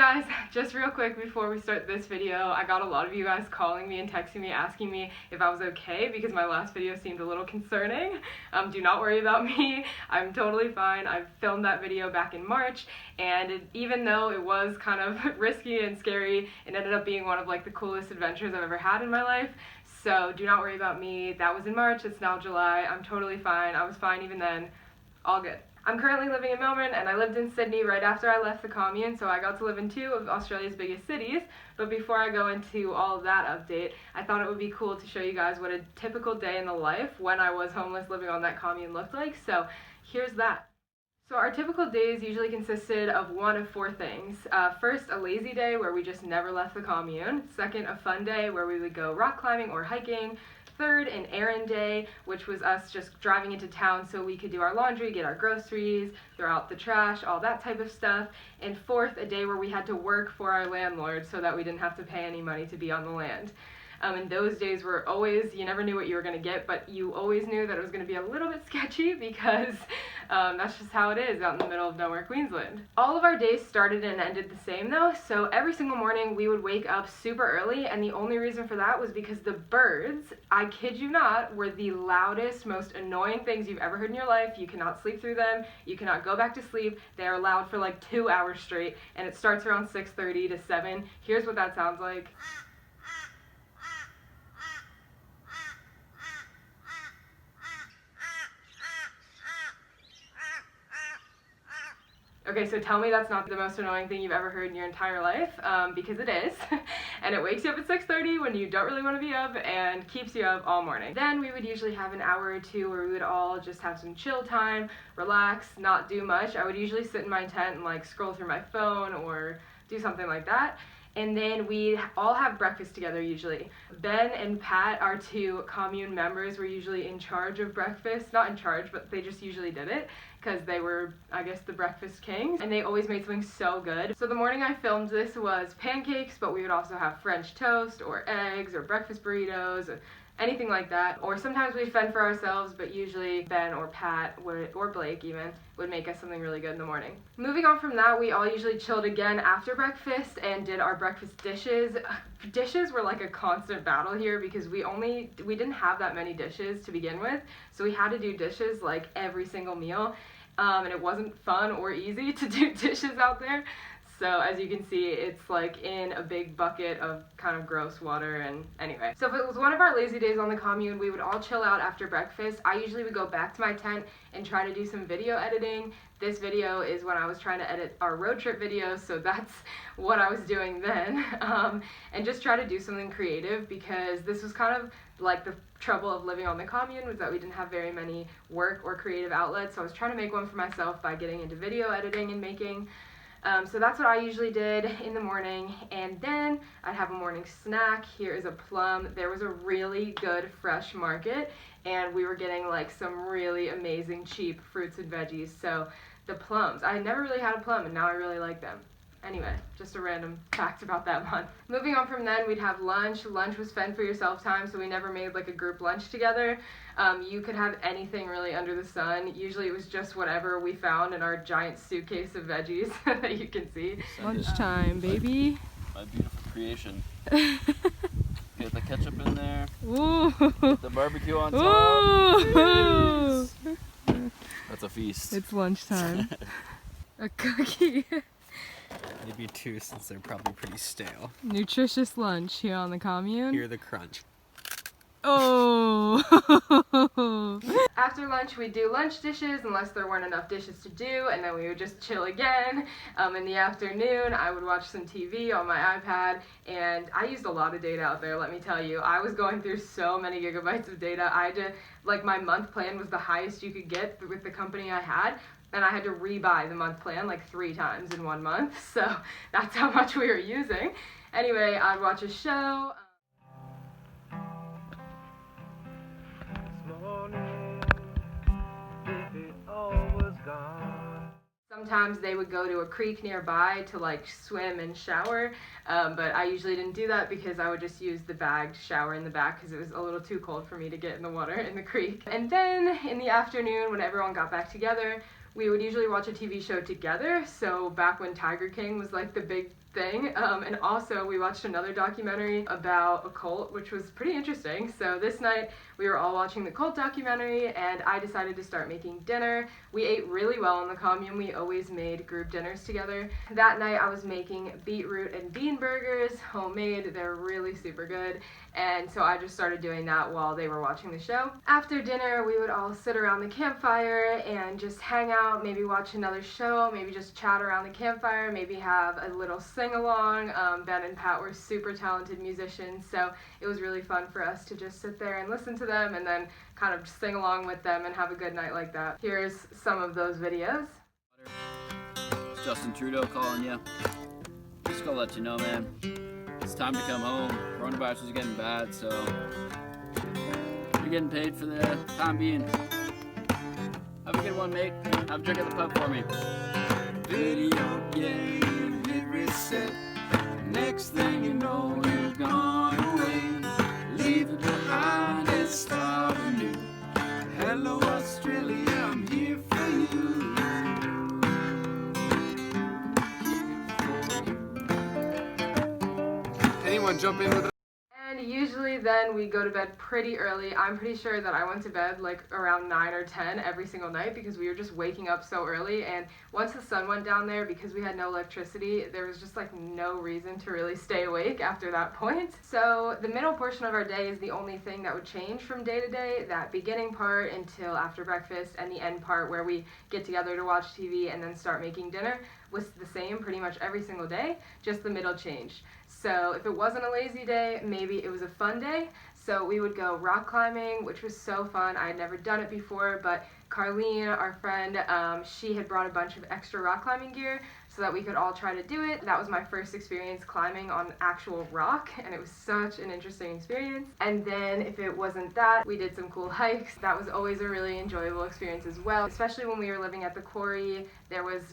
guys, just real quick before we start this video, I got a lot of you guys calling me and texting me asking me if I was okay because my last video seemed a little concerning. Do not worry about me, I'm totally fine. I filmed that video back in March, and even though it was kind of risky and scary, it ended up being one of like the coolest adventures I've ever had in my life. So do not worry about me. That was in March, it's now July. I'm totally fine. I was fine even then. All good. I'm currently living in Melbourne, and I lived in Sydney right after I left the Commune, so I got to live in 2 of Australia's biggest cities. But before I go into all of that update, I thought it would be cool to show you guys what a typical day in the life when I was homeless living on that Commune looked like, so here's that. So our typical days usually consisted of one of 4 things. First, a lazy day where we just never left the Commune. Second, a fun day where we would go rock climbing or hiking. Third, an errand day, which was us just driving into town so we could do our laundry, get our groceries, throw out the trash, all that type of stuff. And fourth, a day where we had to work for our landlord so that we didn't have to pay any money to be on the land. And those days were always, you never knew what you were going to get, but you always knew that it was going to be a little bit sketchy because that's just how it is out in the middle of nowhere, Queensland. All of our days started and ended the same though, so every single morning we would wake up super early, and the only reason for that was because the birds, I kid you not, were the loudest, most annoying things you've ever heard in your life. You cannot sleep through them, you cannot go back to sleep. They are loud for like 2 hours straight, and it starts around 6:30 to 7. Here's what that sounds like. Okay, so tell me that's not the most annoying thing you've ever heard in your entire life, because it is. And it wakes you up at 6:30 when you don't really want to be up and keeps you up all morning. Then we would usually have an hour or 2 where we would all just have some chill time, relax, not do much. I would usually sit in my tent and like scroll through my phone or do something like that. And then we'd all have breakfast together usually. Ben and Pat, our 2 Commune members, were usually in charge of breakfast. Not in charge, but they just usually did it because they were, I guess, the breakfast kings. And they always made something so good. So the morning I filmed this was pancakes, but we would also have French toast or eggs or breakfast burritos, or anything like that. Or sometimes we'd fend for ourselves, but usually Ben or Pat would, or Blake even, would make us something really good in the morning. Moving on from that, we all usually chilled again after breakfast and did our breakfast dishes. Dishes were like a constant battle here because we didn't have that many dishes to begin with, so we had to do dishes like every single meal, and it wasn't fun or easy to do dishes out there. So as you can see, it's like in a big bucket of kind of gross water, and anyway. So if it was one of our lazy days on the Commune, we would all chill out after breakfast. I usually would go back to my tent and try to do some video editing. This video is when I was trying to edit our road trip video, so that's what I was doing then. And just try to do something creative because this was kind of like the trouble of living on the Commune, was that we didn't have very many work or creative outlets. So I was trying to make one for myself by getting into video editing and making. So that's what I usually did in the morning, and then I'd have a morning snack. Here is a plum. There was a really good fresh market, and we were getting like some really amazing cheap fruits and veggies. So the plums, I had never really had a plum, and now I really like them. Anyway, just a random fact about that month. Moving on from then, we'd have lunch. Lunch was fend for yourself time, so we never made like a group lunch together. You could have anything really under the sun. Usually it was just whatever we found in our giant suitcase of veggies that you can see. Lunchtime, baby. My beautiful creation. Get the ketchup in there. Ooh. Get the barbecue on top. That's a feast. It's lunchtime. A cookie. Maybe 2 since they're probably pretty stale. Nutritious lunch here on the Commune. Hear the crunch. Oh! After lunch, we'd do lunch dishes unless there weren't enough dishes to do, and then we would just chill again. In the afternoon, I would watch some TV on my iPad, and I used a lot of data out there, let me tell you. I was going through so many gigabytes of data. I had to, like, my month plan was the highest you could get with the company I had, and I had to rebuy the month plan like 3 times in 1 month, so that's how much we were using. Anyway, I'd watch a show. Sometimes they would go to a creek nearby to like swim and shower, but I usually didn't do that because I would just use the bagged shower in the back because it was a little too cold for me to get in the water in the creek. And then in the afternoon, when everyone got back together, we would usually watch a TV show together, so back when Tiger King was like the big thing, and also we watched another documentary about a cult, which was pretty interesting. So this night we were all watching the cult documentary, and I decided to start making dinner. We ate really well in the commune. We always made group dinners together. That night I was making beetroot and bean burgers, homemade. They're really super good, and so I just started doing that while they were watching the show. After dinner we would all sit around the campfire and just hang out, maybe watch another show, maybe just chat around the campfire, maybe have a little sing-along. Ben and Pat were super talented musicians, so it was really fun for us to just sit there and listen to them and then kind of sing along with them and have a good night like that. Here's some of those videos. It's Justin Trudeau calling you. Just gonna let you know, man. It's time to come home. Coronavirus is getting bad, so you're getting paid for the time being. Have a good one, mate. Have a drink at the pub for me. Video game hit reset. Next thing you know, you've gone away. Leave it behind and start anew. Hello, Australia, I'm here for you. Anyone jump in with it? And usually then we go to bed pretty early. I'm pretty sure that I went to bed like around 9 or 10 every single night because we were just waking up so early, and once the sun went down there, because we had no electricity, there was just like no reason to really stay awake after that point. So the middle portion of our day is the only thing that would change from day to day. That beginning part until after breakfast, and the end part where we get together to watch TV and then start making dinner was the same pretty much every single day, just the middle changed. So if it wasn't a lazy day, maybe it was a fun day. So we would go rock climbing, which was so fun. I had never done it before, but Carlene, our friend, she had brought a bunch of extra rock climbing gear so that we could all try to do it. That was my first experience climbing on actual rock, and it was such an interesting experience. And then if it wasn't that, we did some cool hikes. That was always a really enjoyable experience as well, especially when we were living at the quarry.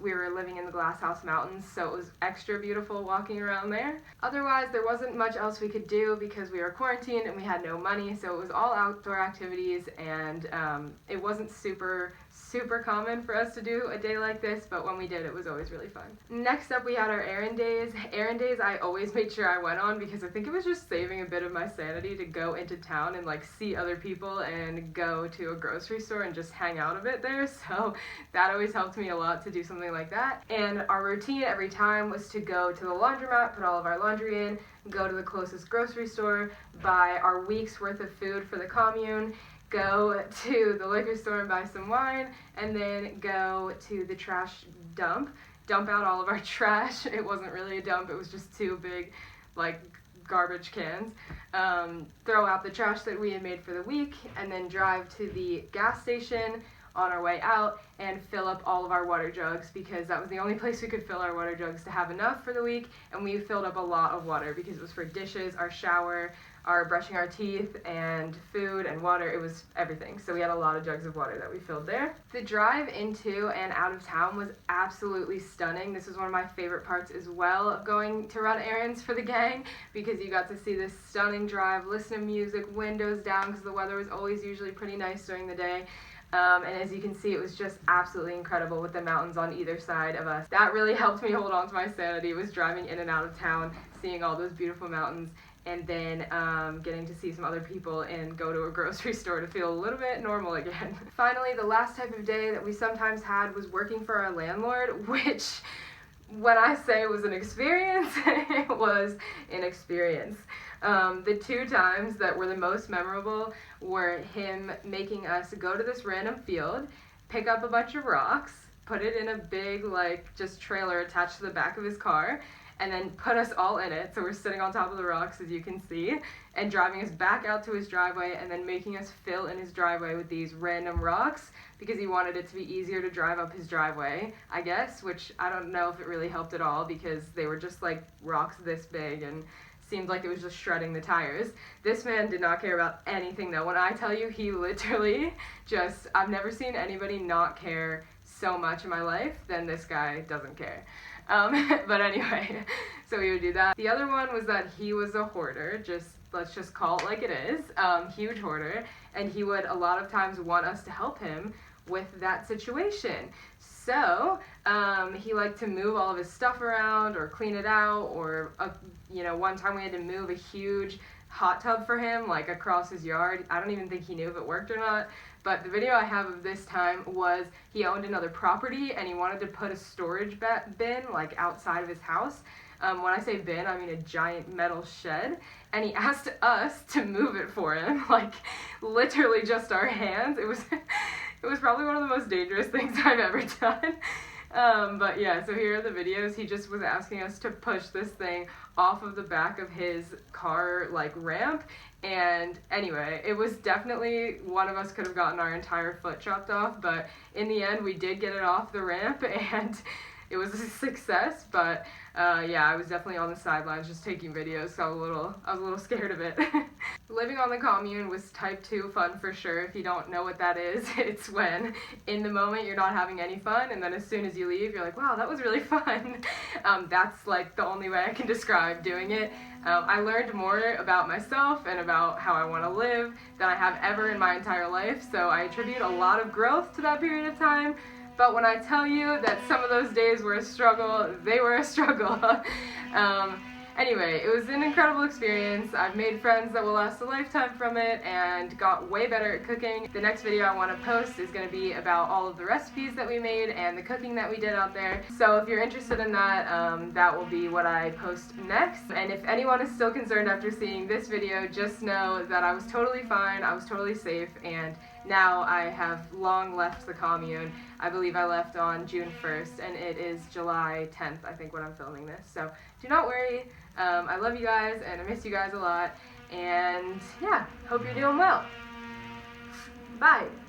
We were living in the Glass House Mountains, so it was extra beautiful walking around there. Otherwise, there wasn't much else we could do because we were quarantined and we had no money, so it was all outdoor activities, and it wasn't super common for us to do a day like this, but when we did, it was always really fun. Next up, we had our errand days. Errand days I always made sure I went on because I think it was just saving a bit of my sanity to go into town and like see other people and go to a grocery store and just hang out a bit there, so that always helped me a lot to do something like that. And our routine every time was to go to the laundromat, put all of our laundry in, go to the closest grocery store, buy our week's worth of food for the commune, go to the liquor store and buy some wine, and then go to the trash dump out all of our trash. It wasn't really a dump, it was just two big like garbage cans. Throw out the trash that we had made for the week, and then drive to the gas station on our way out and fill up all of our water jugs, because that was the only place we could fill our water jugs to have enough for the week. And we filled up a lot of water because it was for dishes, our shower, our brushing our teeth, and food and water. It was everything. So we had a lot of jugs of water that we filled there. The drive into and out of town was absolutely stunning. This was one of my favorite parts as well of going to run errands for the gang, because you got to see this stunning drive, listen to music, windows down, because the weather was always usually pretty nice during the day. And as you can see, it was just absolutely incredible with the mountains on either side of us. That really helped me hold on to my sanity, was driving in and out of town, seeing all those beautiful mountains, and then getting to see some other people and go to a grocery store to feel a little bit normal again. Finally, the last type of day that we sometimes had was working for our landlord, which, when I say it was an experience, it was an experience. The two times that were the most memorable were him making us go to this random field, pick up a bunch of rocks, put it in a big, like, just trailer attached to the back of his car, and then put us all in it, so we're sitting on top of the rocks, as you can see, and driving us back out to his driveway, and then making us fill in his driveway with these random rocks, because he wanted it to be easier to drive up his driveway, I guess, which I don't know if it really helped at all, because they were just like rocks this big, and seemed like it was just shredding the tires. This man did not care about anything though. When I tell you, he literally just, I've never seen anybody not care so much in my life than this guy doesn't care. But anyway, so we would do that. The other one was that he was a hoarder, let's just call it like it is, huge hoarder, and he would a lot of times want us to help him with that situation. So he liked to move all of his stuff around or clean it out, or one time we had to move a huge hot tub for him, like across his yard. I don't even think he knew if it worked or not, but the video I have of this time was he owned another property and he wanted to put a storage bin like outside of his house. When I say bin, I mean a giant metal shed, and he asked us to move it for him, like literally just our hands. It was probably one of the most dangerous things I've ever done. But yeah, so here are the videos. He just was asking us to push this thing off of the back of his car, like, ramp. And anyway, it was definitely, one of us could have gotten our entire foot chopped off, but in the end we did get it off the ramp, and it was a success. But yeah, I was definitely on the sidelines just taking videos, so I was a little scared of it. Living on the commune was type 2 fun for sure. If you don't know what that is, it's when in the moment you're not having any fun, and then as soon as you leave, you're like, wow, that was really fun. That's like the only way I can describe doing it. I learned more about myself and about how I want to live than I have ever in my entire life, so I attribute a lot of growth to that period of time. But when I tell you that some of those days were a struggle, they were a struggle. Anyway, it was an incredible experience. I've made friends that will last a lifetime from it and got way better at cooking. The next video I want to post is going to be about all of the recipes that we made and the cooking that we did out there. So if you're interested in that, that will be what I post next. And if anyone is still concerned after seeing this video, just know that I was totally fine, I was totally safe, and now I have long left the commune. I believe I left on June 1st, and it is July 10th, I think, when I'm filming this. So do not worry. I love you guys, and I miss you guys a lot. And yeah, hope you're doing well. Bye.